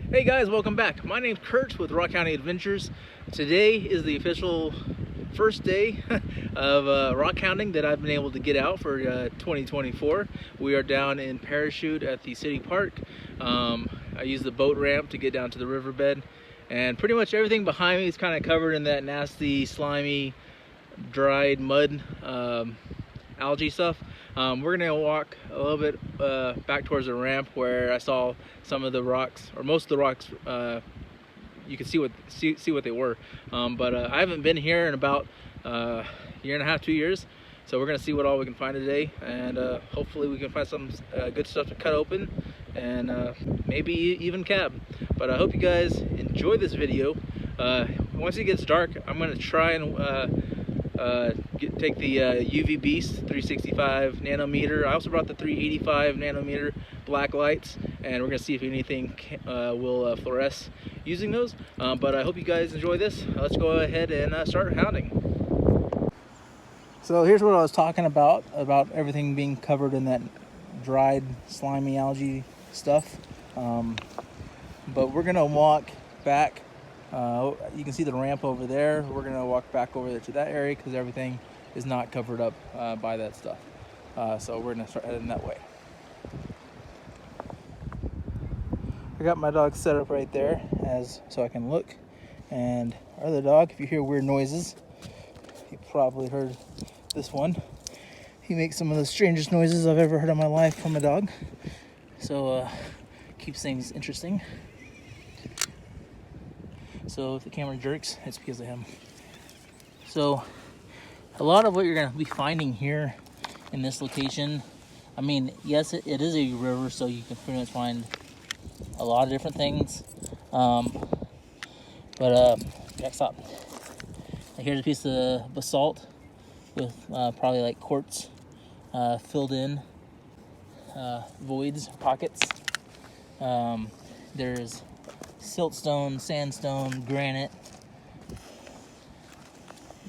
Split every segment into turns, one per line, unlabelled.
Hey guys, welcome back. My name's Chert with Rock.Hounding.Adventures. Today is the official first day of rock hounding that I've been able to get out for 2024. We are down in Parachute at the city park. I used the boat ramp to get down to the riverbed, and pretty much everything behind me is kind of covered in that nasty, slimy, dried mud algae stuff. We're gonna walk a little bit back towards the ramp where I saw some of the rocks, or most of the rocks. You can see what they were, but I haven't been here in about a year and a half, 2 years. So we're gonna see what all we can find today, and hopefully we can find some good stuff to cut open, and maybe even cab. But I hope you guys enjoy this video. Once it gets dark, I'm gonna try and take the UvBeast 365 nanometer. I also brought the 385 nanometer black lights, and we're gonna see if anything will fluoresce using those. But I hope you guys enjoy this. Let's go ahead and start hounding. So here's what I was talking about everything being covered in that dried, slimy algae stuff. But we're gonna walk back. You can see the ramp over there. We're gonna walk back over there to that area because everything is not covered up by that stuff. So we're gonna start heading that way. I got my dog set up right there so I can look. And our other dog, if you hear weird noises, you probably heard this one. He makes some of the strangest noises I've ever heard in my life from a dog. So keeps things interesting. So if the camera jerks, it's because of him. So a lot of what you're gonna be finding here in this location, I mean, yes, it is a river, so you can pretty much find a lot of different things. Next up, here's a piece of basalt with probably like quartz filled in voids, pockets. There's siltstone, sandstone, granite.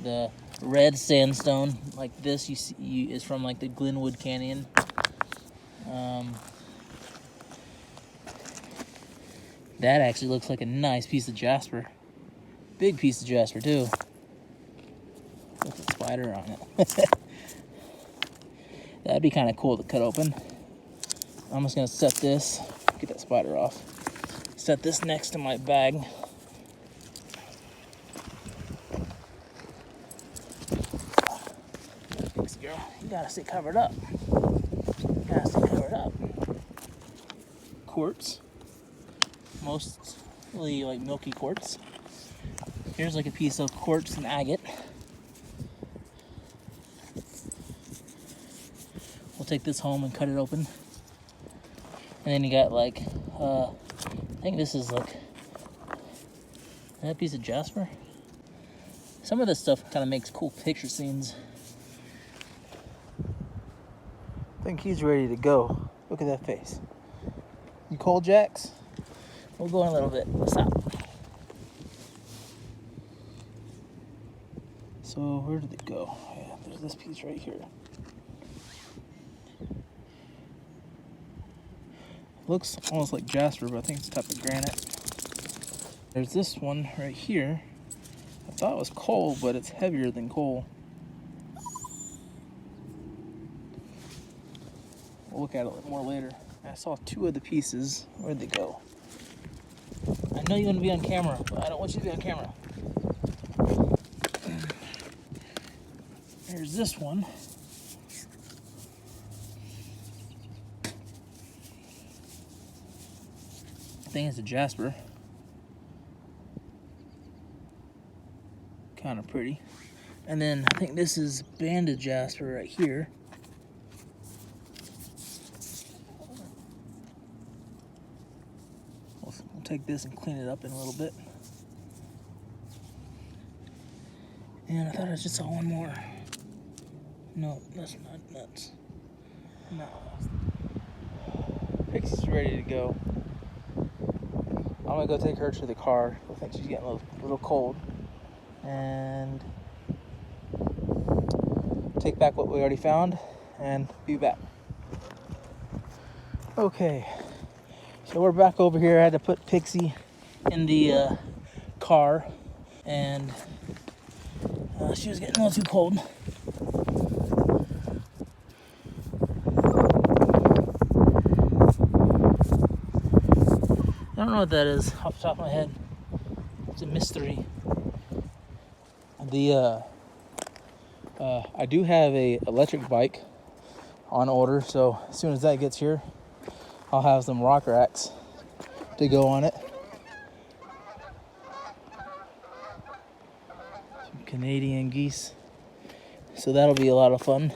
The red sandstone, like this, is from like the Glenwood Canyon. That actually looks like a nice piece of Jasper. Big piece of Jasper too. With a spider on it. That'd be kind of cool to cut open. I'm just gonna set this, get that spider off. Set this next to my bag. Thanks, girl. You gotta stay covered up. Quartz. Mostly like milky quartz. Here's like a piece of quartz and agate. We'll take this home and cut it open. And then you got like, I think this is like that piece of Jasper. Some of this stuff kind of makes cool picture scenes. I think he's ready to go. Look at that face. You cold, Jax? We'll go in a little bit. Stop. So where did it go? Yeah, there's this piece right here. Looks almost like Jasper, but I think it's a type of granite. There's this one right here. I thought it was coal, but it's heavier than coal. We'll look at it more later. I saw two of the pieces. Where'd they go? I know you want to be on camera, but I don't want you to be on camera. There's this one. I think it's a Jasper. Kind of pretty. And then I think this is banded Jasper right here. We'll take this and clean it up in a little bit. And I thought I just saw one more. No, that's not nuts. No. Pixie's ready to go. I'm gonna go take her to the car. I think she's getting a little cold. And take back what we already found and be back. Okay, So we're back over here. I had to put Pixie in the car, and she was getting a little too cold. I don't know what that is off the top of my head. It's a mystery. I do have a electric bike on order, so as soon as that gets here, I'll have some rock racks to go on it. Some Canadian geese. So that'll be a lot of fun.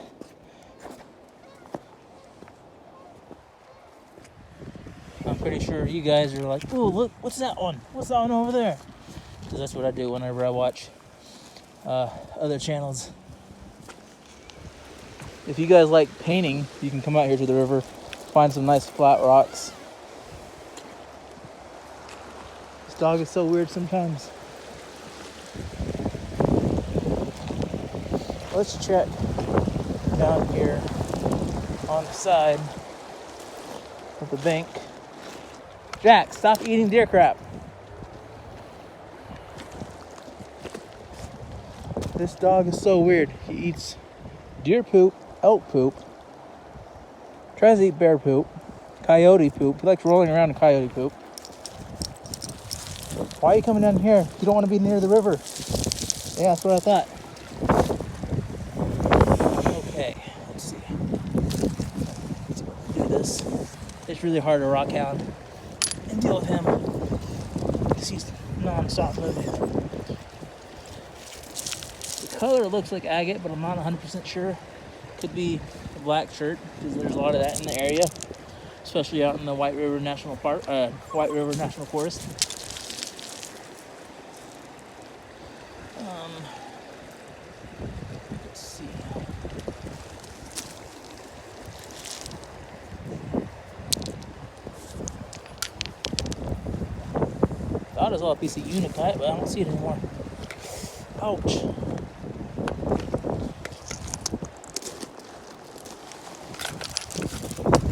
I'm pretty sure you guys are like, "Ooh, look, what's that one? What's that one over there?" Because that's what I do whenever I watch other channels. If you guys like painting, you can come out here to the river, find some nice flat rocks. This dog is so weird sometimes. Let's check down here on the side of the bank. Jack, stop eating deer crap. This dog is so weird. He eats deer poop, elk poop, tries to eat bear poop, coyote poop. He likes rolling around in coyote poop. Why are you coming down here? You don't want to be near the river. Yeah, that's what I thought. Okay, let's see. Let's do this. It's really hard to rock hound and deal with him because he's non-stop moving. The color looks like agate, but I'm not 100% sure. Could be a black Chert because there's a lot of that in the area, especially out in the White River National Park, White River National Forest. Let's see. Thought I saw a piece of Unakite, but I don't see it anymore. Ouch.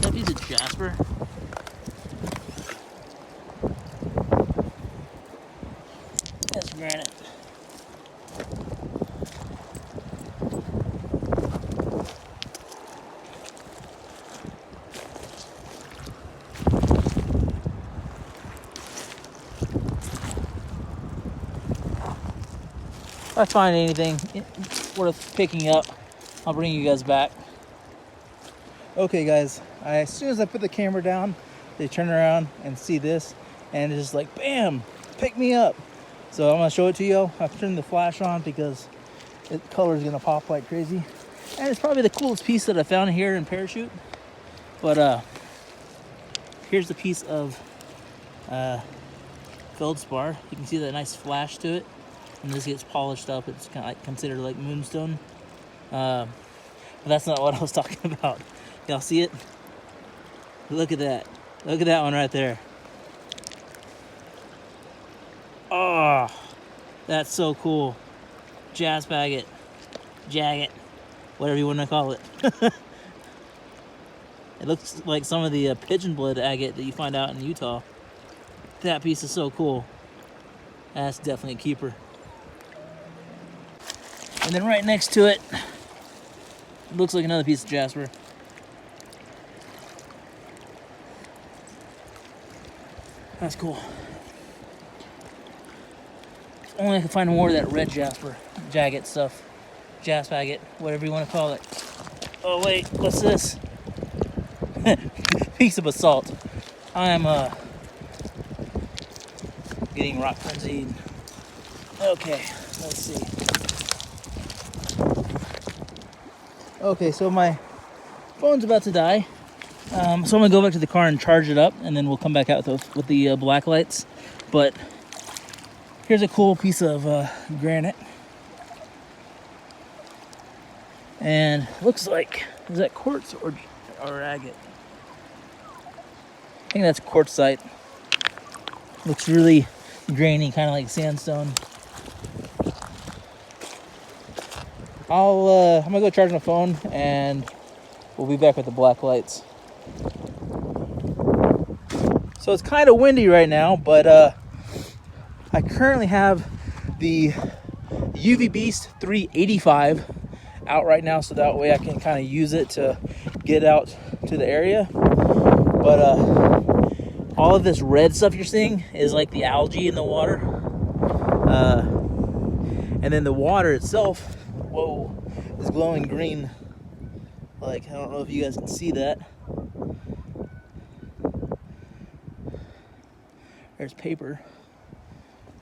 That piece of Jasper. That's granite. If I find anything worth picking up, I'll bring you guys back. Okay guys, as soon as I put the camera down, they turn around and see this, and it's just like, bam, pick me up. So I'm gonna show it to you. I've turned the flash on because the color is gonna pop like crazy. And it's probably the coolest piece that I found here in Parachute. But here's the piece of feldspar. You can see that nice flash to it. And this gets polished up. It's kind of like considered like moonstone. But that's not what I was talking about. Y'all see it? Look at that. Look at that one right there. Oh, that's so cool. Jasper agate, jagged, whatever you want to call it. It looks like some of the pigeon blood agate that you find out in Utah. That piece is so cool. That's definitely a keeper. And then right next to it, looks like another piece of Jasper. That's cool. If only I could find more of that red Jasper, jagged stuff. Jasper agate, whatever you want to call it. Oh wait, what's this? Piece of basalt. I am getting rock frenzied. Okay, let's see. Okay, so my phone's about to die. So I'm gonna go back to the car and charge it up, and then we'll come back out with the black lights. But here's a cool piece of granite. And looks like, is that quartz or agate? I think that's quartzite. Looks really grainy, kind of like sandstone. I'm gonna go charge my phone, and we'll be back with the black lights. So it's kind of windy right now, but I currently have the UvBeast 385 out right now, so that way I can kind of use it to get out to the area. But all of this red stuff you're seeing is like the algae in the water, and then the water itself, whoa, is glowing green. Like, I don't know if you guys can see that. There's paper,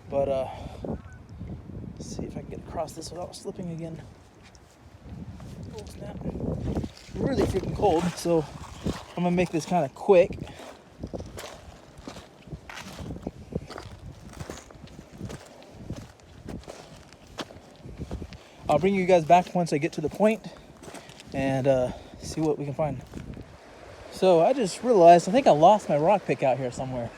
but let's see if I can get across this without slipping again. Oh snap! It's really freaking cold, so I'm gonna make this kind of quick. I'll bring you guys back once I get to the point and see what we can find. So I just realized I think I lost my rock pick out here somewhere.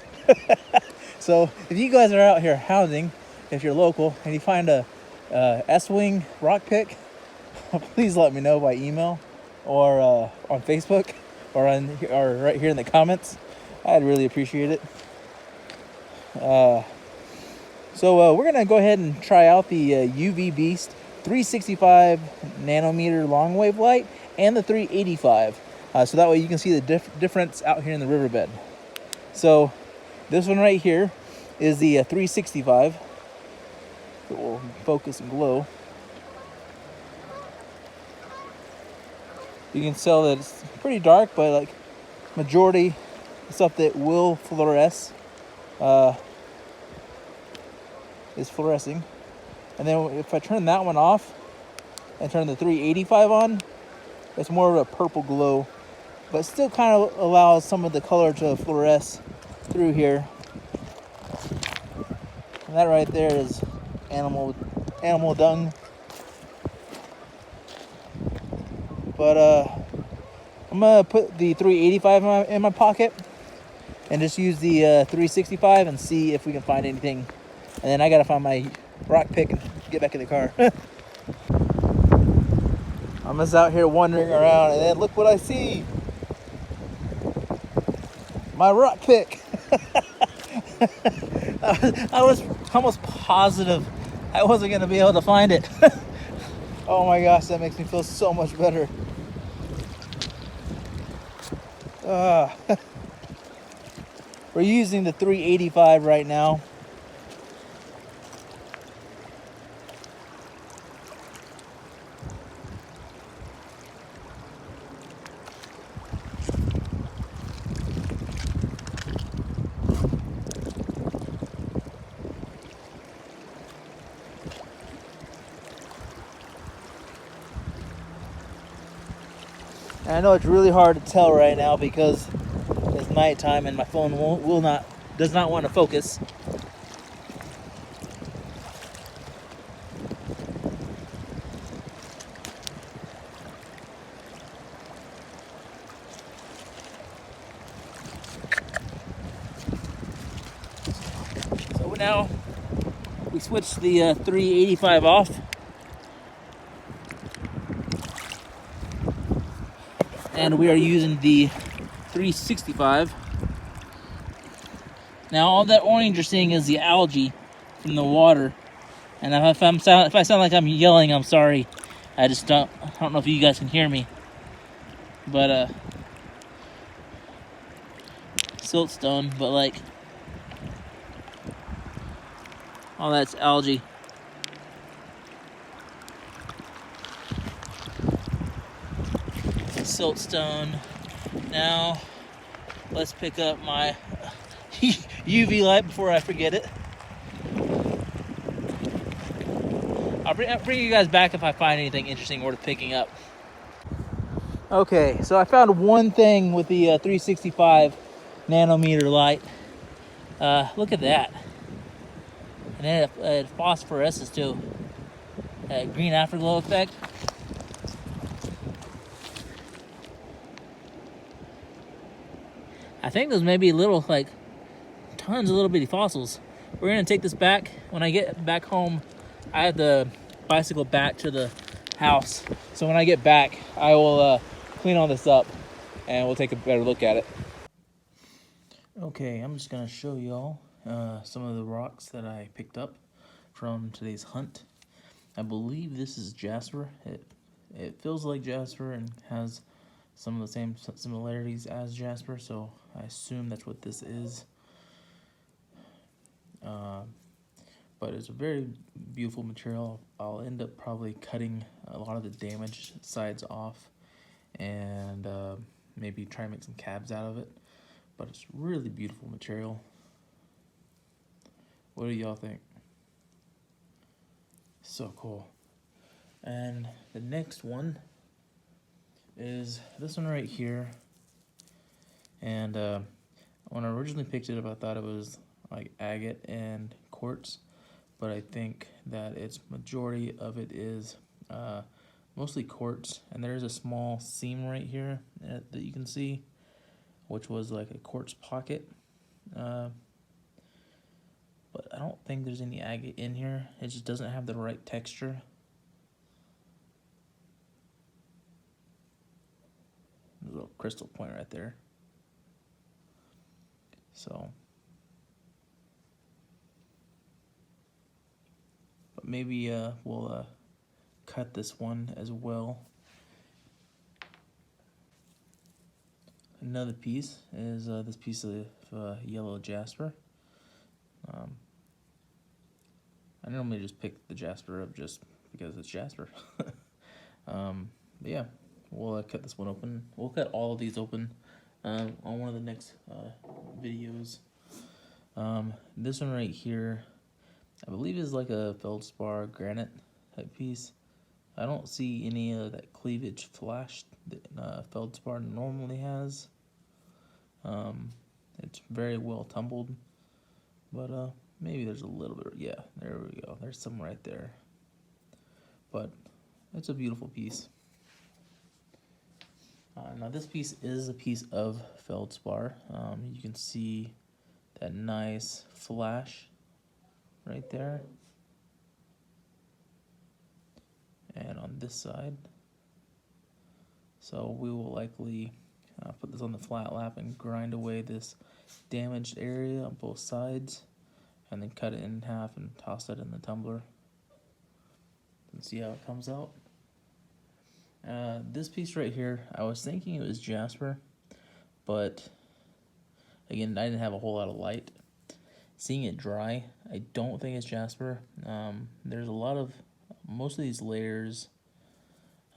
So if you guys are out here hounding, if you're local and you find a S-wing rock pick, please let me know by email or on Facebook or right here in the comments. I'd really appreciate it. So we're gonna go ahead and try out the UvBeast 365 nanometer long wave light and the 385, so that way you can see the difference out here in the riverbed. So this one right here is the 365. It will focus and glow. You can tell that it's pretty dark, but like majority of stuff that will fluoresce is fluorescing. And then if I turn that one off and turn the 385 on, it's more of a purple glow, but still kind of allows some of the color to fluoresce through here. And that right there is animal dung. But I'm gonna put the 385 in my pocket and just use the 365 and see if we can find anything. And then I gotta find my rock pick and get back in the car. I'm just out here wandering around, and then look what I see. My rock pick. I was almost positive I wasn't gonna be able to find it. Oh my gosh, that makes me feel so much better. We're using the 385 right now. And I know it's really hard to tell right now because it's nighttime and my phone does not want to focus. So now we switched the 385 off. And we are using the 365. Now all that orange you're seeing is the algae from the water. And if I sound like I'm yelling, I'm sorry. I don't know if you guys can hear me. But siltstone, but like all that's algae. Siltstone. Now let's pick up my UV light before I forget it. I'll bring you guys back if I find anything interesting worth picking up. Okay, so I found one thing with the 365 nanometer light. Look at that. And then it phosphoresces too. That green afterglow effect. I think those may be little, like, tons of little bitty fossils. We're gonna take this back. When I get back home, I have the bicycle back to the house. So when I get back, I will clean all this up and we'll take a better look at it. Okay, I'm just gonna show y'all some of the rocks that I picked up from today's hunt. I believe this is Jasper. It feels like Jasper and has some of the same similarities as Jasper, so I assume that's what this is. But it's a very beautiful material. I'll end up probably cutting a lot of the damaged sides off and maybe try and make some cabs out of it. But it's really beautiful material. What do y'all think? So cool. And the next one is this one right here. And when I originally picked it up, I thought it was like agate and quartz, but I think that its majority of it is mostly quartz. And there's a small seam right here that you can see, which was like a quartz pocket. But I don't think there's any agate in here. It just doesn't have the right texture. There's a little crystal point right there. So, but maybe we'll cut this one as well. Another piece is this piece of yellow jasper. I normally just pick the jasper up just because it's jasper. But yeah, we'll cut this one open. We'll cut all of these open on one of the next videos. This one right here, I believe is like a feldspar granite type piece. I don't see any of that cleavage flash that feldspar normally has. It's very well tumbled, but maybe there's a little bit. Yeah, there we go. There's some right there, but it's a beautiful piece. Now this piece is a piece of feldspar. You can see that nice flash right there, and on this side. So we will likely put this on the flat lap and grind away this damaged area on both sides, and then cut it in half and toss it in the tumbler and see how it comes out. This piece right here, I was thinking it was jasper, but again, I didn't have a whole lot of light. Seeing it dry, I don't think it's jasper. There's a lot of, most of these layers,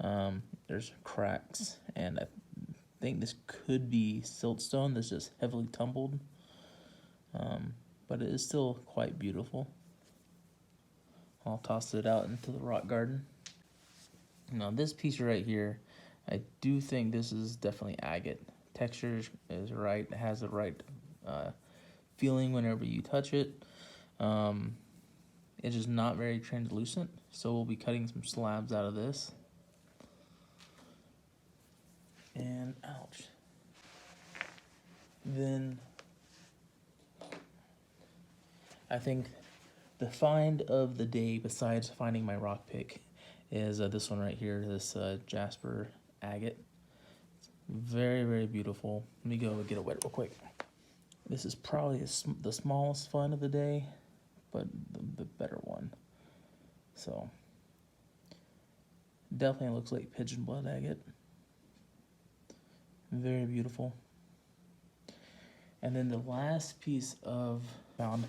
there's cracks, and I think this could be siltstone that's just heavily tumbled, but it is still quite beautiful. I'll toss it out into the rock garden. Now this piece right here, I do think this is definitely agate. Texture is right, it has the right feeling whenever you touch it. It's just not very translucent, so we'll be cutting some slabs out of this. And ouch. Then I think the find of the day, besides finding my rock pick, is this one right here, this Jasper agate. Very, very beautiful. Let me go and get it wet real quick. This is probably the smallest find of the day, but the better one. So, definitely looks like pigeon blood agate. Very beautiful. And then the last piece of found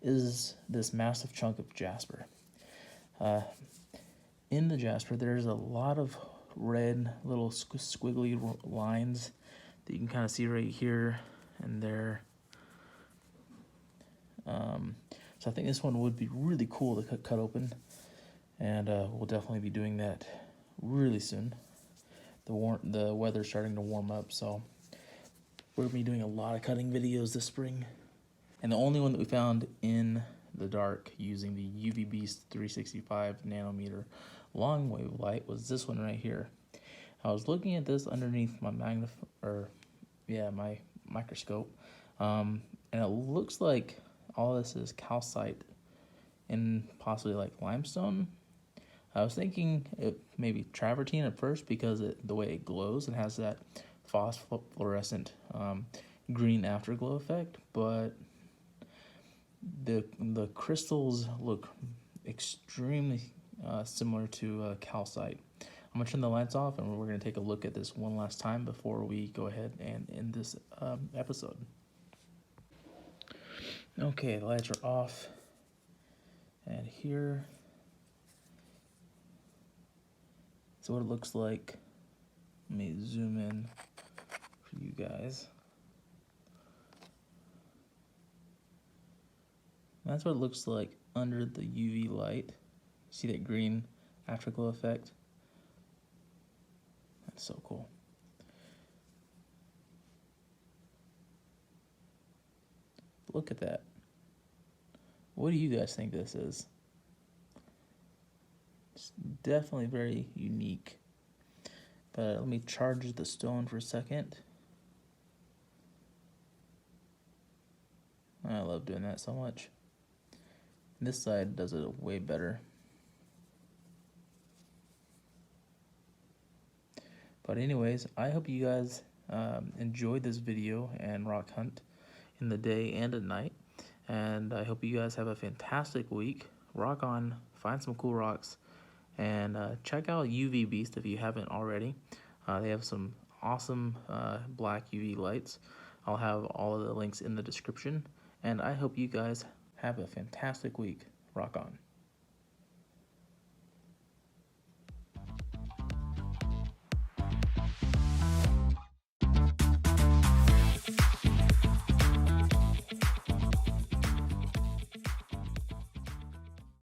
is this massive chunk of jasper. In the jasper, there's a lot of red little squiggly lines that you can kind of see right here and there. So I think this one would be really cool to cut open, and we'll definitely be doing that really soon. The weather's starting to warm up, so we're gonna be doing a lot of cutting videos this spring. And the only one that we found in the dark using the UvBeast 365 nanometer long wave light was this one right here. I was looking at this underneath my my microscope, and it looks like all this is calcite and possibly like limestone. I was thinking it maybe travertine at first because the way it glows and has that phosphorescent green afterglow effect, but the crystals look extremely similar to calcite. I'm gonna turn the lights off and we're gonna take a look at this one last time before we go ahead and end this episode. Okay, the lights are off, and here is what it looks like. Let me zoom in for you guys. That's what it looks like under the UV light. See that green afterglow effect? That's so cool. Look at that. What do you guys think this is? It's definitely very unique. But let me charge the stone for a second. I love doing that so much. This side does it way better. But anyways, I hope you guys enjoyed this video and rock hunt in the day and at night. And I hope you guys have a fantastic week. Rock on, find some cool rocks, and check out UvBeast if you haven't already. They have some awesome black UV lights. I'll have all of the links in the description. And I hope you guys have a fantastic week. Rock on.